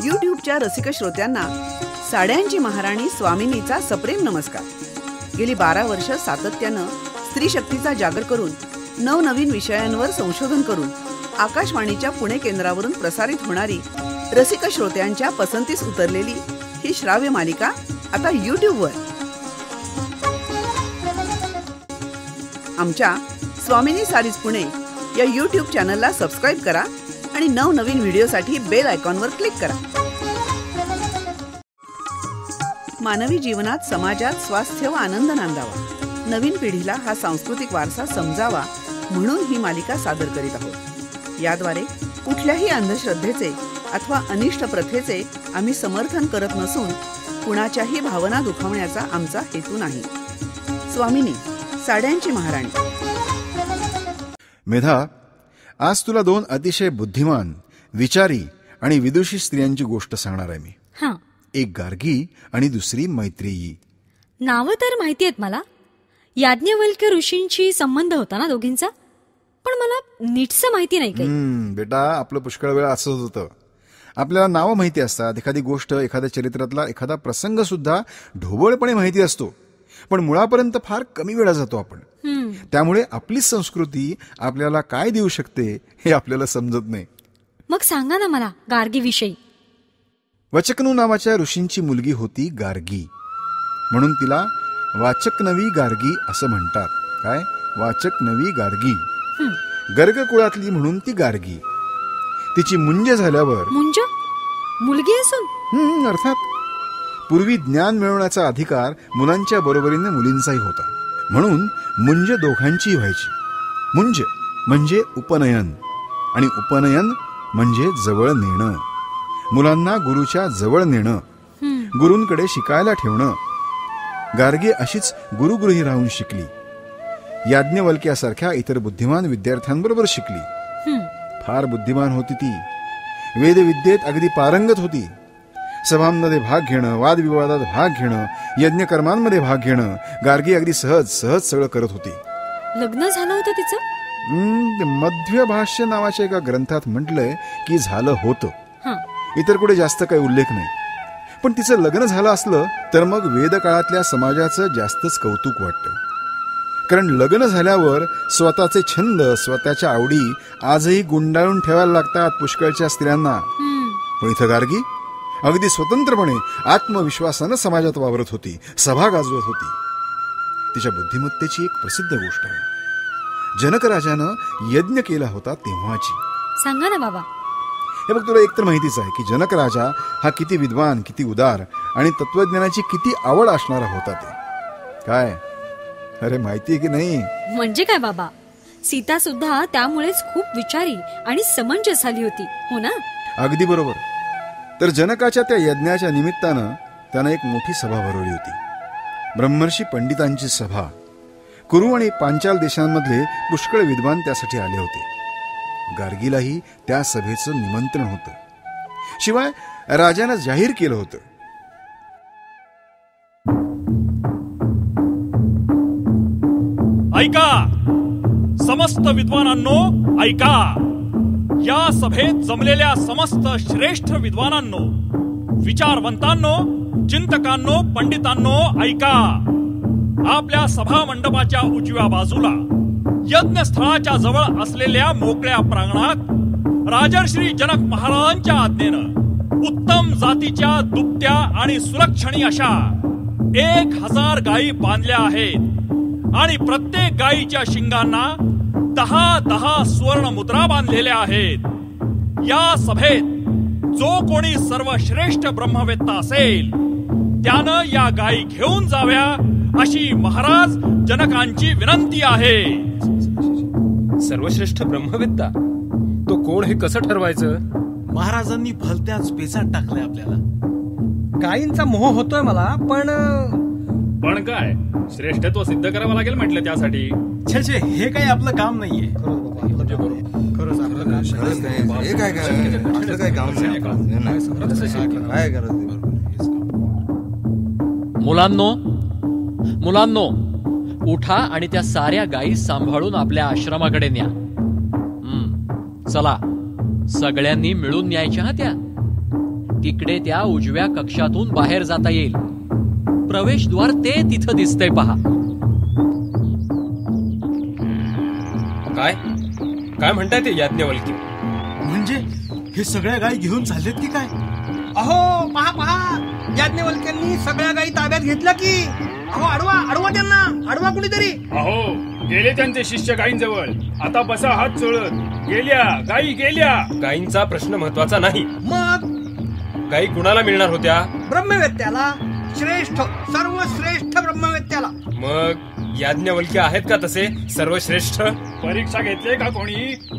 यूट्यूबच्या रसिक श्रोत्यांना साड्यांची महाराणी स्वामिनीचा सप्रेम नमस्कार. गेली 12 वर्ष सातत्यानं स्त्री शक्तीचा जागर करून नवनवीन विषयांवर संशोधन करून आकाशवाणीच्या पुणे केंद्रावरून प्रसारित होणारी रसिक श्रोत्यांच्या पसंतीस उतरलेली ही श्राव्य मालिका आता यूट्यूबवर. आमच्या स्वामिनी सारीज पुणे या यूट्यूब चॅनलला सबस्क्राईब करा आणि नवनवीन व्हिडिओसाठी बेल आयकॉनवर क्लिक करा. मानवी जीवनात, समाजात स्वास्थ्य व आनंद नांदावा, नवीन पिढीला हा सांस्कृतिक वारसा समजावा म्हणून ही मालिका सादर करीत आहोत. याद्वारे कुठल्याही अंधश्रद्धेचे अथवा अनिष्ट प्रथेचे आम्ही समर्थन करत नसून कुणाच्याही भावना दुखावण्याचा आमचा हेतू नाही. स्वामिनी, साड्यांची महाराणी. मेधा, आज तुला 2 अतिशय बुद्धिमान, विचारी आणि विदुषी स्त्रियांची गोष्ट सांगणार आहे मी. हां. एक गार्गी आणि दुसरी मैत्रेयी. नावं तर माहिती आहेत मला. याज्ञवल्क्य ऋषींशी संबंध होता ना दोघींचा, पण मला नीटसं माहिती नाही काही. बेटा, आपलं पुष्कळ वेळा असंच होतं. आपल्याला नावं माहिती असतात, एखादी गोष्ट, एखाद्या चरित्रातला एखादा प्रसंग सुद्धा ढोबळपणे माहिती असतो, पण मुळापर्यंत फार कमी वेळा जातो आपण. त्यामुळे आपली संस्कृती आपल्याला काय देऊ शकते हे आपल्याला समजत नाही. मग सांगा ना मला गार्गी विषयी. वचकनू नावाच्या ऋषींची मुलगी होती गार्गी, म्हणून तिला वाचकनवी गार्गी असं म्हणतात. काय? वाचकनवी गार्गी. गर्ग कुळातली म्हणून ती गार्गी. तिची मुंज झाल्यावर. मुंज? मुलगी असून? अर्थात. पूर्वी ज्ञान मिळवण्याचा अधिकार मुलांच्या बरोबरीने मुलींचाही होता, म्हणून मुंज दोघांचीही व्हायची. मुंज म्हणजे उपनयन आणि उपनयन म्हणजे जवळ नेणं. मुलांना गुरुच्या जवळ नेणं, गुरूंकडे शिकायला ठेवणं. गार्गी अशीच गुरुगृही राहून शिकली. याज्ञवल्क्यासारख्या इतर बुद्धिमान विद्यार्थ्यांबरोबर शिकली. फार बुद्धिमान होती ती. वेदविद्येत अगदी पारंगत होती. सभांमध्ये भाग घेणं, वादविवादात भाग घेणं, यज्ञकर्मांमध्ये भाग घेणं गार्गी अगदी सहज सगळं करत होती. लग्न झालं होतं तिचं? मध्य भाष्य नावाच्या एका ग्रंथात म्हटलंय की झालं होतं. इतर कुठे जास्त काही उल्लेख नाही. पण तिचं लग्न झालं असलं तर मग वेदकाळातल्या समाजाचं जास्तच कौतुक वाटतं. कारण लग्न झाल्यावर स्वतःचे छंद, स्वतःच्या आवडी आजही गुंडाळून ठेवायला लागतात पुष्कळच्या स्त्रियांना. पण इथं गार्गी अगदी स्वतंत्रपणे आत्मविश्वासानं समाजात वावरत होती, सभा गाजवत होती. तिच्या बुद्धिमत्तेची एक प्रसिद्ध गोष्ट आहे. जनक राजानं यज्ञ केला होता तेव्हाची. सांगा ना बाबा. हे बघ, तुला एकतर माहितीच आहे की जनक राजा हा किती विद्वान, किती उदार आणि तत्वज्ञानाची किती आवड असणारा होता ते. काय? अरे माहितीये की नाही? म्हणजे काय बाबा, सीता सुद्धा त्यामुळेच खूप विचारी आणि समंजस झाली होती, हो ना? अगदी बरोबर. तर जनकाच्या त्या यज्ञाच्या निमित्तानं त्यानं एक मोठी सभा भरवली होती. ब्रह्मर्षी पंडितांची सभा. कुरु आणि पांचाल देशांमधले पुष्कळ विद्वान त्यासाठी आले होते. गार्गीलाही त्या सभेचं निमंत्रण होतं. शिवाय राजानं जाहीर केलं होतं. ऐका समस्त विद्वानांनो, ऐका. या सभेत जमलेल्या समस्त श्रेष्ठ विद्वानांनो, विचारवंतांनो, चिंतकांनो, पंडितांनो, ऐका. आपल्या सभा मंडपाच्या उजव्या बाजूला यज्ञस्थळाच्या जवळ असलेल्या मोकळ्या प्रांगणात राजर्षी जनक महाराजांच्या आज्ञेनं उत्तम जातीच्या दुभत्या आणि सुलक्षणी अशा 1000 गायी बांधल्या आहेत आणि प्रत्येक गायीच्या शिंगांना 10 सुवर्ण मुद्रा बांधलेल्या आहेत. या सभेत जो कोणी सर्वश्रेष्ठ ब्रह्मवेत्ता असेल त्यानं या गायी घेऊन जाव्या अशी महाराज जनकांची विनंती आहे. सर्वश्रेष्ठ ब्रह्मवेत्ता? तो कोण हे कसं ठरवायचं? महाराजांनी भलत्याच पेचात टाकलंय आपल्याला. गायींचा मोह होतोय मला, पण काय श्रेष्ठत्व सिद्ध करावं लागेल म्हटलं त्यासाठी. छे, हे काही आपलं काम नाहीये. मुलांनो, उठा आणि त्या साऱ्या गायी सांभाळून आपल्या आश्रमाकडे न्या. चला, सगळ्यांनी मिळून न्यायच्या त्या. तिकडे त्या उजव्या कक्षातून बाहेर जाता येईल. प्रवेशद्वार ते तिथं दिसतंय पहा. काय काय म्हणताय ते याज्ञवल्क्य? म्हणजे हे सगळ्या गायी घेऊन चाललेत की काय? अहो पहा पहा, याज्ञवल्क्यांनी सगळ्या गायी ताब्यात घेतल्या की. अहो अडवा त्यांना, अडवा कुणीतरी. अहो गेले त्यांचे शिष्य गायींजवळ. आता बसा हात चोळत. गेल्या गायी गेल्या. गायींचा प्रश्न महत्वाचा नाही. मग गायी कुणाला मिळणार होत्या? ब्रह्मवेत्याला, श्रेष्ठ सर्वश्रेष्ठ ब्रह्मवेत्याला. मग याज्ञवल्क्य आहेत का तसे सर्वश्रेष्ठ? परीक्षा घेतली का कोणी?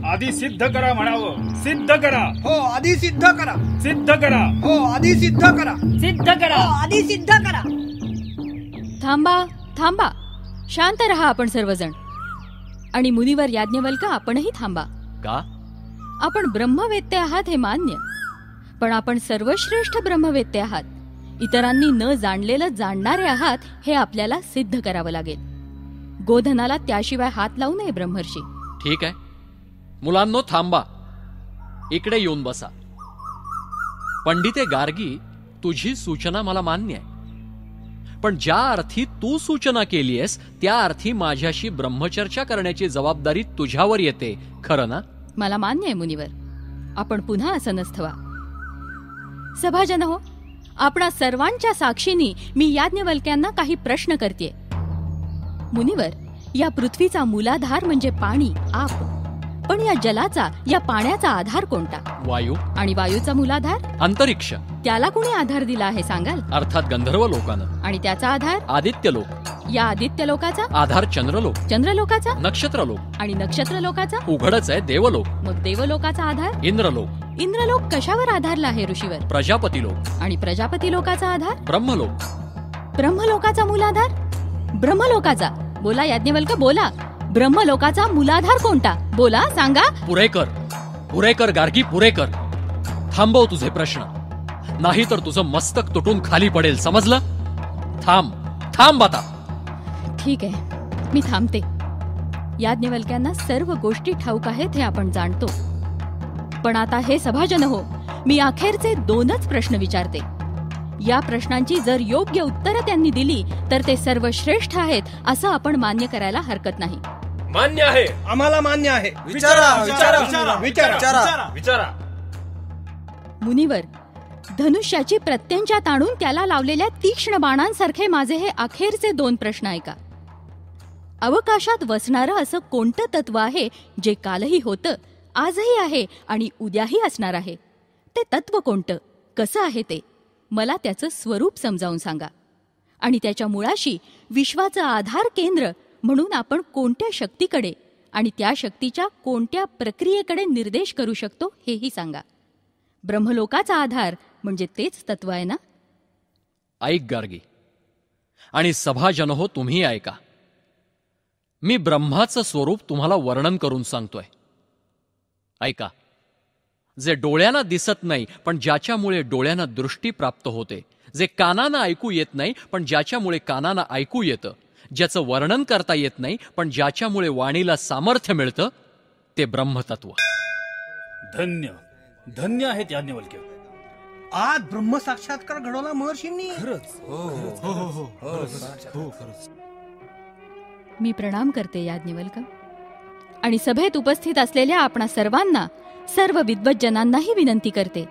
आधी सिद्ध करा म्हणावं. सिद्ध करा. हो आधी सिद्ध करा. सिद्ध करा. हो आधी सिद्ध करा. सिद्ध करा. हो आधी सिद्ध करा. थांबा थांबा, शांत रहा आपण सर्वजण. आणि मुनिवर याज्ञवल्क आपणही थांबा. का? आपण ब्रह्मवेत्ते आहात हे मान्य, पण आपण सर्वश्रेष्ठ ब्रह्मवेत्ते आहात. इतरांनी न जाणलेलं जाणणारे आहात हे आपल्याला सिद्ध करावं लागेल. गोधनाला त्याशिवाय हात लावू नये ब्रह्मर्षी. ठीक आहे मुलांनो, थांबा. इकडे येऊन बसा. पंडिते गार्गी, तुझी सूचना मला मान्य आहे, पण ज्या अर्थी तू सूचना केलीयस त्या अर्थी माझ्याशी ब्रह्मचर्चा करण्याची जबाबदारी तुझ्यावर येते, खरं ना? मला मान्य आहे मुनिवर. आपण पुन्हा असं नसथवा. सभाजन हो, आपणा सर्वांच्या साक्षीनी मी याज्ञवल्क्यांना काही प्रश्न करते. मुनिवर, या पृथ्वीचा मूलाधार म्हणजे पाणी, आप. पण या जलाचा, या पाण्याचा आधार कोणता? वायू. आणि वायूचा मूलाधार? अंतरिक्ष. त्याला कोणी आधार दिला आहे सांगाल? अर्थात गंधर्व लोकानं. आणि त्याचा आधार? आदित्य लोक. या आदित्य लोकाचा आधार चंद्रलोक. चंद्रलोकाचा? नक्षत्रलोक. आणि नक्षत्र लोकाचा? उघडच आहे देवलोक. मग देवलोकाचा आधार? इंद्रलोक. इंद्रलोक कशावर आधारला आहे ऋषीवर? प्रजापती लोक. आणि प्रजापती लोकाचा आधार? ब्रह्मलोक. ब्रह्मलोकाचा मूलाधार? ब्रह्मलोकाचा, बोला याज्ञवल्क बोला, ब्रह्मलोकाचा मूलाधार कोणता? बोला, सांगा. पुरेकर गार्गी, पुरेकर. थांबव तुझे प्रश्न, नाही तर तुझं मस्तक तुटून खाली पडेल, समजलं? थांब आता. ठीक आहे, मी थांबते. याज्ञवल्क्यांना सर्व गोष्टी ठाऊक आहेत हे आपण जाणतो. पण आता हे सभाजन हो, मी अखेरचे 2च प्रश्न विचारते. या प्रश्नांची जर योग्य उत्तरं त्यांनी दिली तर ते सर्वश्रेष्ठ आहेत असं आपण मान्य करायला हरकत नाही. मान्य आहे. आम्हाला मान्य आहे. विचारा. मुनिवर, धनुष्याची प्रत्यंचा ताणून त्याला लावलेल्या तीक्ष्ण बाणांसारखे माझे हे अखेरचे 2 प्रश्न ऐका. अवकाशात वसणारं असं कोणतं तत्व आहे जे कालही होतं, आजही आहे आणि उद्याही असणार आहे? ते तत्व कोणतं, कसं आहे ते? मला त्याचं स्वरूप समजावून सांगा. आणि त्याच्या मुळाशी विश्वाचं आधार केंद्र म्हणून आपण कोणत्या शक्तीकडे आणि त्या शक्तीच्या कोणत्या प्रक्रियेकडे निर्देश करू शकतो हेही सांगा. ब्रह्मलोकाचा आधार म्हणजे तेच तत्व आहे ना? ऐक गार्गी, आणि सभाजन हो तुम्ही ऐका. मी ब्रह्माचं स्वरूप तुम्हाला वर्णन करून सांगतोय. ऐका. जे डोळ्यांना दिसत नाही पण ज्याच्यामुळे डोळ्यांना दृष्टी प्राप्त होते, जे कानांना ऐकू येत नाही पण ज्याच्यामुळे कानांना ऐकू येतं, ज्याचं वर्णन करता येत नाही पण ज्याच्यामुळे वाणीला सामर्थ्य मिळतं, ते ब्रह्मतत्व. धन्य धन्य आहेत याज्ञवल्क्य. आज ब्रह्म साक्षात्कार घडवला महर्षींनी. मी प्रणाम करते याज्ञवल्क. आणि सभेत उपस्थित असलेल्या आपणा सर्वांना, सर्व विद्वज्जनांनाही विनंती करते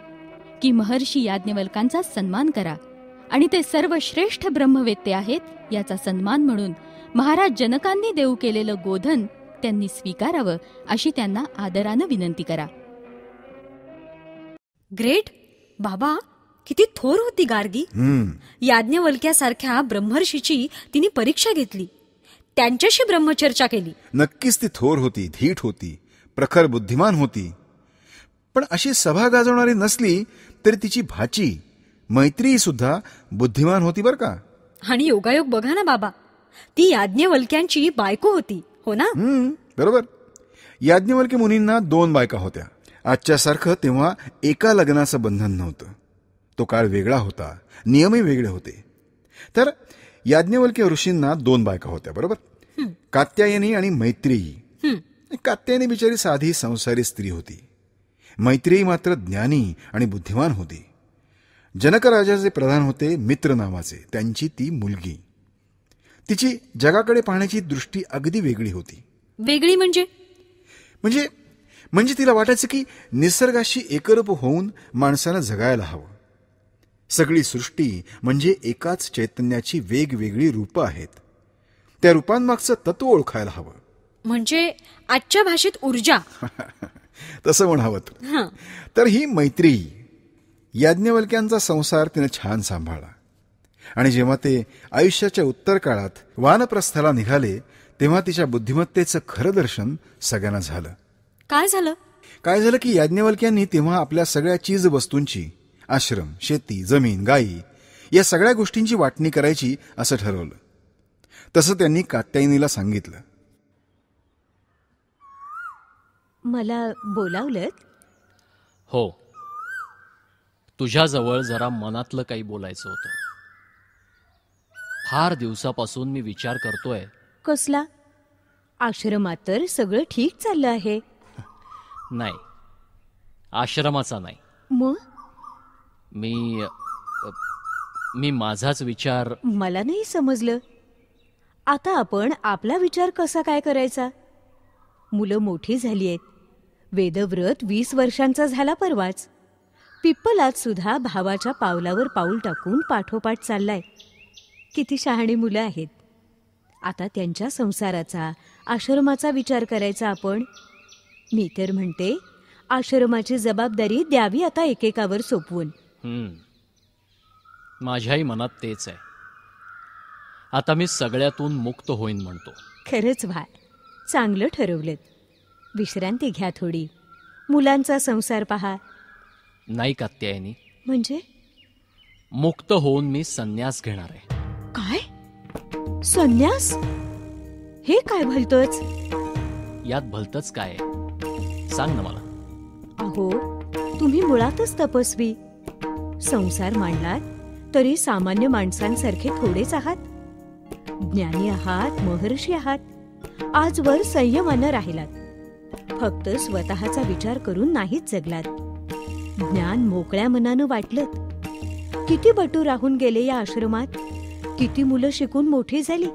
की महर्षी याज्ञवल्कांचा सन्मान करा आणि ते सर्व श्रेष्ठ ब्रह्मवेत्ते आहेत याचा सन्मान म्हणून महाराज जनकांनी देऊ केलेलं गोधन त्यांनी स्वीकारावं अशी त्यांना आदरानं विनंती करा. ग्रेट बाबा, किती थोर होती गार्गी. याज्ञवल्क्यासारख्या ब्रह्मर्षीची तिने परीक्षा घेतली, त्यांच्याशी ब्रह्मचर्चा केली. नक्कीच ती थोर होती, धीट होती, प्रखर बुद्धिमान होती. पण अशी सभा गाजवणारी नसली तरी तिची भाची मैत्री सुद्धा बुद्धिमान होती बर का. आणि योगायोग बघा ना बाबा, ती याज्ञवल्क्यांची बायको होती, हो ना? बरोबर. याज्ञवल्क्य मुनींना 2 बायका होत्या. आजच्या सारखं तेव्हा एका लग्नाचं बंधन नव्हतं. तो काळ वेगळा होता, नियमही वेगळे होते. तर याज्ञवल्क्य ऋषींना 2 बायका होत्या, बरोबर. कात्यायनी आणि मैत्रेयी. कात्यायनी बिचारी साधी संसारी स्त्री होती. मैत्रेयी मात्र ज्ञानी आणि बुद्धिमान होती. जनक राजाचे प्रधान होते मित्र नावाचे, त्यांची ती मुलगी. तिची जगाकडे पाहण्याची दृष्टी अगदी वेगळी होती. वेगळी म्हणजे म्हणजे तिला वाटायचं की निसर्गाशी एकरूप होऊन माणसानं जगायला हवं. सगळी सृष्टी म्हणजे एकाच चैतन्याची वेगवेगळी रूपं आहेत. त्या रूपांमागचं तत्व ओळखायला हवं. म्हणजे आजच्या भाषेत ऊर्जा. तसं म्हणावं. तर ही मैत्री याज्ञवल्क्यांचा संसार तिने छान सांभाळला. आणि जेव्हा ते आयुष्याच्या उत्तर काळात वानप्रस्थाला निघाले तेव्हा तिच्या बुद्धिमत्तेचं खरं दर्शन सगळ्यांना झालं. काय झालं की याज्ञवल्क्यांनी तेव्हा आपल्या सगळ्या चीज वस्तूंची, आश्रम, शेती, जमीन, गायी या सगळ्या गोष्टींची वाटणी करायची असं ठरवलं. तसं त्यांनी कात्यायनीला सांगितलं. मला बोलावलं? हो, तुझ्याजवळ जरा मनातलं काही बोलायचं होतं. फार दिवसापासून मी विचार करतोय. कसला? आश्रमात तर सगळं ठीक चाललं आहे. नाही, आश्रमाचा नाही. मग मी माझाच विचार. मला नाही समजलं. आता आपण आपला विचार कसा काय करायचा? मुलं मोठी झाली आहेत. वेदव्रत 20 वर्षांचा झाला परवाच. पिप्पलात सुद्धा भावाच्या पावलावर पाऊल टाकून पाठोपाठ चाललाय. किती शहाणी मुलं आहेत. आता त्यांच्या संसाराचा, आश्रमाचा विचार करायचा आपण. मी तर म्हणते आश्रमाची जबाबदारी द्यावी आता एकेकावर सोपवून. माझ्याही मनात तेच आहे. आता मी सगळ्यातून मुक्त होईन म्हणतो. खरंच व्हा, चांगलं ठरवलं. विश्रांती घ्या थोडी, मुलांचा संसार पहा. नाही कात्यायनी. म्हणजे? मुक्त होऊन मी संन्यास घेणार आहे. काय? संन्यास? हे काय भलतंच? यात भलतंच काय आहे? सांग ना मला. अहो, तुम्ही मुळातच तपस्वी. संसार मांडलात तरी सामान्य माणसांसारखे थोडेच आहात. ज्ञानी आहात, महर्षी आहात. आजवर संयमानं राहिलात. फक्त स्वतःचा विचार करून नाहीच जगलात. ज्ञान मोकळ्या मनानं वाटलं. किती बटू राहून गेले या आश्रमात. किती मुलं शिकून मोठी झाली.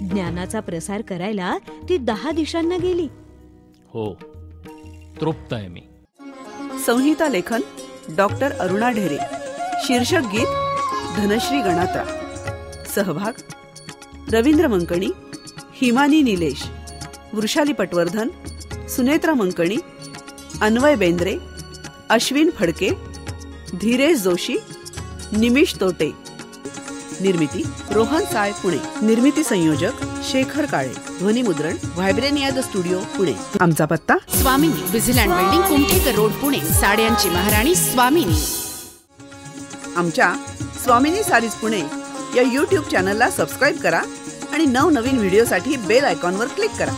ज्ञानाचा प्रसार करायला ती 10 दिशांना गेली. हो, तृप्त आहे मी. संहिता लेखन डॉक्टर अरुणा ढेरे. शीर्षक गीत धनश्री गणात्रा. सहभाग रवींद्र मंकणी, हिमानी निलेश, वृषाली पटवर्धन, सुनेत्रा मंकणी, अन्वय बेंद्रे, अश्विन फडके, धीरेश जोशी, निमिष तोटे. निर्मिती रोहन साय, पुणे. निर्मिती संयोजक शेखर काळे. ध्वनिमुद्रण व्हायब्रेनिया द स्टुडिओ, पुणे. आमचा पत्ता स्वामिनी, विझिलँड बिल्डिंग, कुमठेकर रोड, पुणे. साड्यांची महाराणी स्वामिनी. आमच्या स्वामिनी सारीज पुणे या YouTube चॅनलला सबस्क्राईब करा आणि नवनवीन व्हिडिओसाठी बेल आयकॉनवर क्लिक करा.